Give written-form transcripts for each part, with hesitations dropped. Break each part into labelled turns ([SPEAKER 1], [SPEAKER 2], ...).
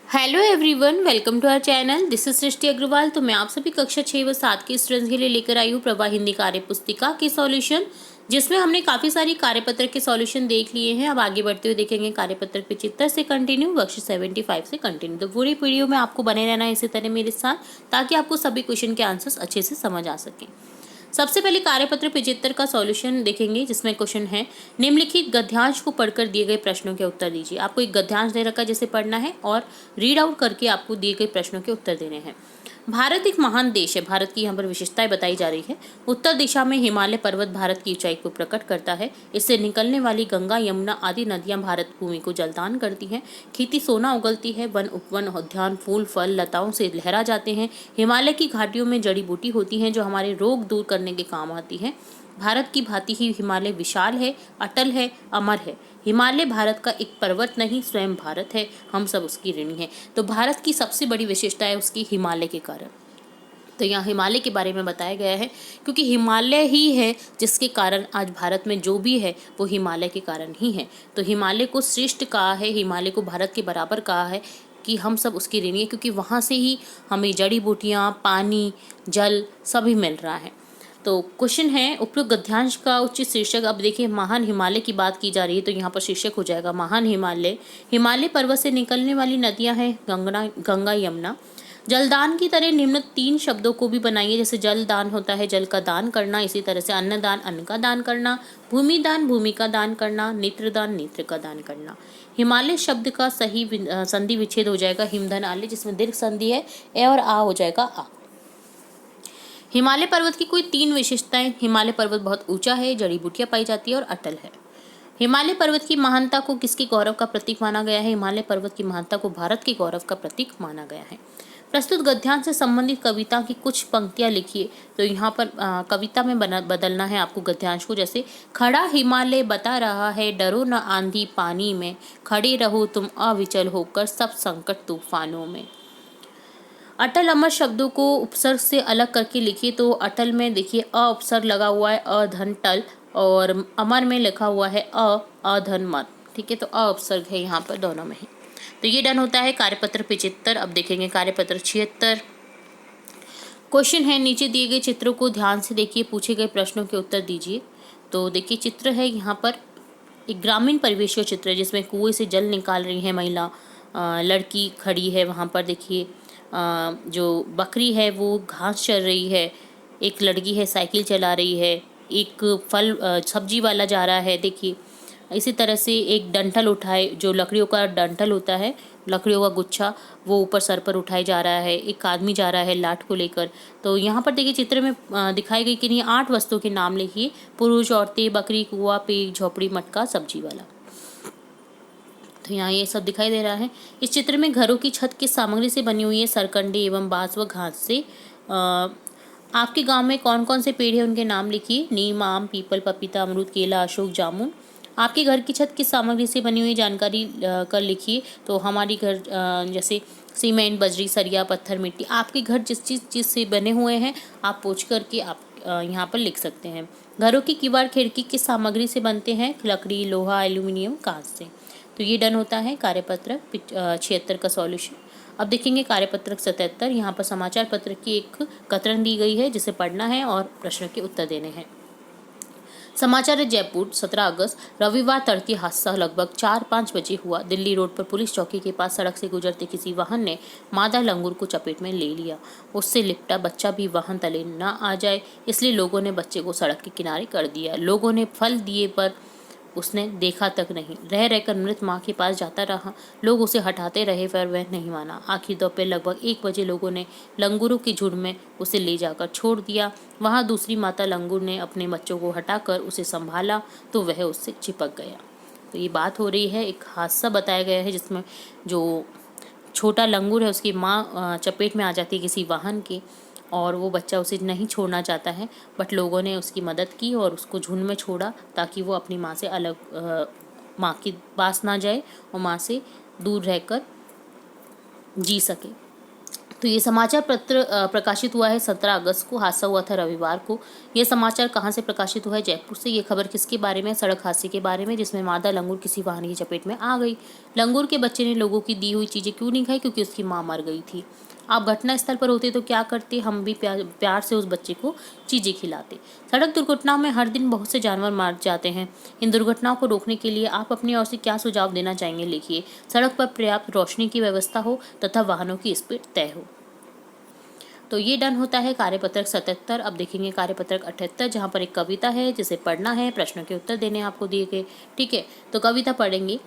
[SPEAKER 1] Hello everyone, welcome to our channel. This is Srishti Agarwal. तो मैं आप सभी कक्षा 6 व 7 के स्टूडेंट्स के लिए लेकर आई हूँ प्रभा हिंदी कार्य पुस्तिका के सॉल्यूशन, जिसमें हमने काफ़ी सारी कार्यपत्र के सॉल्यूशन देख लिए हैं। अब आगे बढ़ते हुए देखेंगे कार्यपत्र पे चित्र से कंटिन्यू, वर्कशीट 75 से कंटिन्यू। तो पूरी वीडियो में आपको बने रहना है इसी तरह मेरे साथ, ताकि आपको सभी क्वेश्चन के आंसर्स अच्छे से समझ आ सके। सबसे पहले कार्यपत्र 75 का सॉल्यूशन देखेंगे, जिसमें क्वेश्चन है निम्नलिखित गद्यांश को पढ़कर दिए गए प्रश्नों के उत्तर दीजिए। आपको एक गद्यांश दे रखा है जिसे पढ़ना है और रीड आउट करके आपको दिए गए प्रश्नों के उत्तर देने हैं। भारत एक महान देश है। भारत की यहाँ पर विशेषताएं बताई जा रही है। उत्तर दिशा में हिमालय पर्वत भारत की ऊंचाई को प्रकट करता है। इससे निकलने वाली गंगा, यमुना आदि नदियां भारत भूमि को जलदान करती हैं। खेती सोना उगलती है। वन उपवन, उद्यान, फूल फल लताओं से लहरा जाते हैं। हिमालय की घाटियों में जड़ी बूटी होती हैं जो हमारे रोग दूर करने के काम आती है। भारत की भांति ही हिमालय विशाल है, अटल है, अमर है। हिमालय भारत का एक पर्वत नहीं, स्वयं भारत है। हम सब उसकी ऋणी हैं। तो भारत की सबसे बड़ी विशेषता है उसकी हिमालय के कारण। तो यहाँ हिमालय के बारे में बताया गया है, क्योंकि हिमालय ही है जिसके कारण आज भारत में जो भी है वो हिमालय के कारण ही है। तो हिमालय को श्रेष्ठ कहा है, हिमालय को भारत के बराबर कहा है कि हम सब उसकी ऋणी है, क्योंकि वहाँ से ही हमें जड़ी बूटियाँ, पानी, जल सभी मिल रहा है। तो क्वेश्चन है उपयुक्त गद्यांश का उचित शीर्षक। अब देखिए, महान हिमालय की बात की जा रही है, तो यहाँ पर शीर्षक हो जाएगा महान हिमालय। हिमालय पर्वत से निकलने वाली नदियाँ हैं गंगा, यमुना। जलदान की तरह निम्न 3 शब्दों को भी बनाइए। जैसे जल दान होता है जल का दान करना, इसी तरह से अन्नदान अन्न का दान करना, भूमि दान भूमि का दान करना, नेत्रदान नेत्र का दान करना। हिमालय शब्द का सही संधि विच्छेद हो जाएगा हिमधन आले, जिसमें दीर्घ संधि है, ए और आ हो जाएगा आ। हिमालय पर्वत की कोई 3 विशेषताएं। हिमालय पर्वत बहुत ऊंचा है, जड़ी बूटियां पाई जाती है और अटल है। हिमालय पर्वत की महानता को किसके गौरव का प्रतीक माना गया है? हिमालय पर्वत की महानता को भारत के गौरव का प्रतीक माना गया है। प्रस्तुत गद्यांश से संबंधित कविता की कुछ पंक्तियां लिखिए। तो यहाँ पर कविता में बदलना है आपको गद्यांश को। जैसे खड़ा हिमालय बता रहा है, डरो न आंधी पानी में, खड़े रहो तुम अविचल होकर सब संकट तूफानों में। अटल अमर शब्दों को उपसर्ग से अलग करके लिखिए। तो अटल में देखिए अ उपसर्ग लगा हुआ है, अधन टल, और अमर में लिखा हुआ है अधन मर। ठीक है, तो अ उपसर्ग है यहाँ पर दोनों में ही। तो ये डन होता है कार्यपत्र 75। अब देखेंगे कार्यपत्र 76। क्वेश्चन है नीचे दिए गए चित्रों को ध्यान से देखिए, पूछे गए प्रश्नों के उत्तर दीजिए। तो देखिए चित्र है यहाँ पर एक ग्रामीण परिवेश का चित्र है, जिसमें कुएं से जल निकाल रही है महिला। लड़की खड़ी है वहाँ पर। देखिए जो बकरी है वो घास चर रही है। एक लड़की है साइकिल चला रही है। एक फल सब्जी वाला जा रहा है। देखिए इसी तरह से एक डंठल उठाए, जो लकड़ियों का डंठल होता है, लकड़ियों का गुच्छा, वो ऊपर सर पर उठाए जा रहा है। एक आदमी जा रहा है लाठ को लेकर। तो यहाँ पर देखिए चित्र में दिखाई गई कि नहीं 8 वस्तुओं के नाम लिखिए। पुरुष, औरतें, बकरी, कुआं, पेड़, झोपड़ी, मटका, सब्जी वाला। तो यहाँ ये सब दिखाई दे रहा है। इस चित्र में घरों की छत किस सामग्री से बनी हुई है? सरकंडे एवं बांस व घास से। आपके गांव में कौन कौन से पेड़ हैं उनके नाम लिखिए। नीम, आम, पीपल, पपीता, अमरूद, केला, अशोक, जामुन। आपके घर की छत किस सामग्री से बनी हुई जानकारी कर लिखिए। तो हमारी घर जैसे सीमेंट, बजरी, सरिया, पत्थर, मिट्टी। आपके घर जिस चीज़ से बने हुए हैं आप पूछ करके आप यहाँ पर लिख सकते हैं। घरों की किवाड़, खिड़की किस सामग्री से बनते हैं? लकड़ी, लोहा, एल्यूमिनियम, कांच से। तो ये डन होता है कार्यपत्र 76 का सॉल्यूशन। अब देखेंगे कार्यपत्र 77। यहाँ पर समाचार पत्र की एक कतरन दी गई है, जिसे पढ़ना है और प्रश्न के उत्तर देने हैं। समाचार है जयपुर 17 अगस्त रविवार तड़के हादसा लगभग 4-5 बजे हुआ। दिल्ली रोड पर पुलिस चौकी के पास सड़क से गुजरते किसी वाहन ने मादा लंगूर को चपेट में ले लिया। उससे लिपटा बच्चा भी वाहन तले न आ जाए, इसलिए लोगों ने बच्चे को सड़क के किनारे कर दिया। लोगों ने फल दिए पर उसने देखा तक नहीं। रह रहकर मृत माँ के पास जाता रहा। लोग उसे हटाते रहे पर वह नहीं माना। आखिर दोपहर लगभग 1 बजे लोगों ने लंगूरों की झुंड में उसे ले जाकर छोड़ दिया। वहाँ दूसरी माता लंगूर ने अपने बच्चों को हटाकर उसे संभाला तो वह उससे चिपक गया। तो ये बात हो रही है, एक हादसा बताया गया है जिसमें जो छोटा लंगूर है उसकी माँ चपेट में आ जाती है किसी वाहन के, और वो बच्चा उसे नहीं छोड़ना चाहता है, बट लोगों ने उसकी मदद की और उसको झुंड में छोड़ा ताकि वो अपनी माँ से अलग माँ के पास ना जाए और माँ से दूर रहकर जी सके। तो ये समाचार पत्र प्रकाशित हुआ है 17 अगस्त को, हादसा हुआ था रविवार को। ये समाचार कहाँ से प्रकाशित हुआ है? जयपुर से। ये खबर किसके बारे में? सड़क हादसे के बारे में, जिसमें मादा लंगूर किसी वाहन की चपेट में आ गई। लंगूर के बच्चे ने लोगों की दी हुई चीज़ें क्यों नहीं खाई? क्योंकि उसकी माँ मर गई थी। आप घटनास्थल पर होते तो क्या करते? हम भी प्यार से उस बच्चे को चीज़ें खिलाते। सड़क दुर्घटनाओं में हर दिन बहुत से जानवर मार जाते हैं। इन दुर्घटनाओं को रोकने के लिए आप अपनी ओर से क्या सुझाव देना चाहेंगे? लिखिए। सड़क पर पर्याप्त रोशनी की व्यवस्था हो तथा वाहनों की स्पीड तय हो। तो ये डन होता है कार्यपत्रक 77। अब देखेंगे कार्यपत्रक 78, जहाँ पर एक कविता है जिसे पढ़ना है, प्रश्नों के उत्तर देने आपको दिए गए। ठीक है, तो कविता पढ़ेंगे।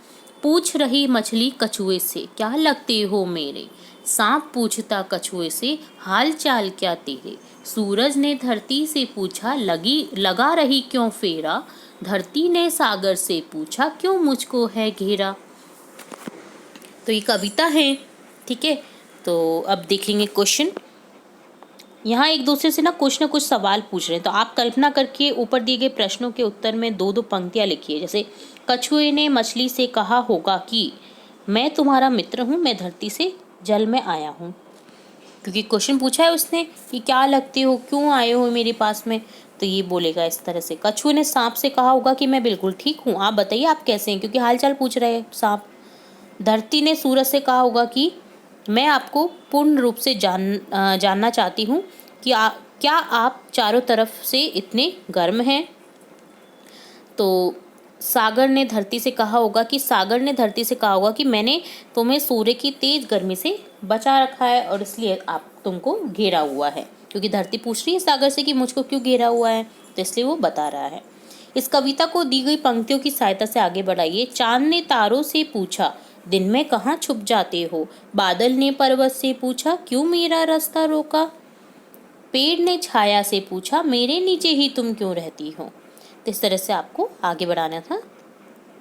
[SPEAKER 1] पूछ रही मछली कछुए से, क्या लगते हो मेरे? सांप पूछता कछुए से, हाल चाल क्या तेरे? सूरज ने धरती से पूछा, लगा रही क्यों फेरा? धरती ने सागर से पूछा, क्यों मुझको है घेरा? तो ये कविता है। ठीक है, तो अब देखेंगे क्वेश्चन। यहाँ एक दूसरे से ना कुछ सवाल पूछ रहे हैं, तो आप कल्पना करके ऊपर दिए गए प्रश्नों के उत्तर में दो दो पंक्तियाँ लिखिए। जैसे कछुए ने मछली से कहा होगा कि मैं तुम्हारा मित्र हूँ, मैं धरती से जल में आया हूँ। क्योंकि क्वेश्चन पूछा है उसने कि क्या लगते हो, क्यों आए हो मेरे पास में, तो ये बोलेगा इस तरह से। कछुए ने सांप से कहा होगा कि मैं बिल्कुल ठीक हूँ, आप बताइए आप कैसे हैं, क्योंकि हालचाल पूछ रहे हैं सांप। धरती ने सूरज से कहा होगा कि मैं आपको पूर्ण रूप से जानना चाहती हूँ कि क्या आप चारों तरफ से इतने गर्म हैं। तो सागर ने धरती से कहा होगा कि मैंने तुम्हें सूर्य की तेज गर्मी से बचा रखा है और इसलिए आप तुमको घेरा हुआ है। क्योंकि धरती पूछ रही है सागर से कि मुझको क्यों घेरा हुआ है, तो इसलिए वो बता रहा है। इस कविता को दी गई पंक्तियों की सहायता से आगे बढ़ाइए। चांद ने तारों से पूछा, दिन में कहाँ छुप जाते हो? बादल ने पर्वत से पूछा, क्यों मेरा रास्ता रोका? पेड़ ने छाया से पूछा, मेरे नीचे ही तुम क्यों रहती हो? तो इस तरह से आपको आगे बढ़ाना था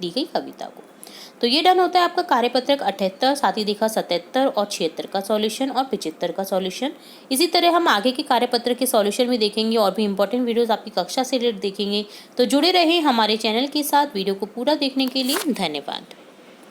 [SPEAKER 1] दी गई कविता को। तो ये डन होता है आपका कार्यपत्रक 78, साथ ही देखा 77 और 76 का सॉल्यूशन और 75 का सॉल्यूशन। इसी तरह हम आगे के कार्यपत्र के सॉल्यूशन भी देखेंगे और भी इंपॉर्टेंट वीडियोस आपकी कक्षा से रिलेटेड देखेंगे। तो जुड़े रहें हमारे चैनल के साथ। वीडियो को पूरा देखने के लिए धन्यवाद।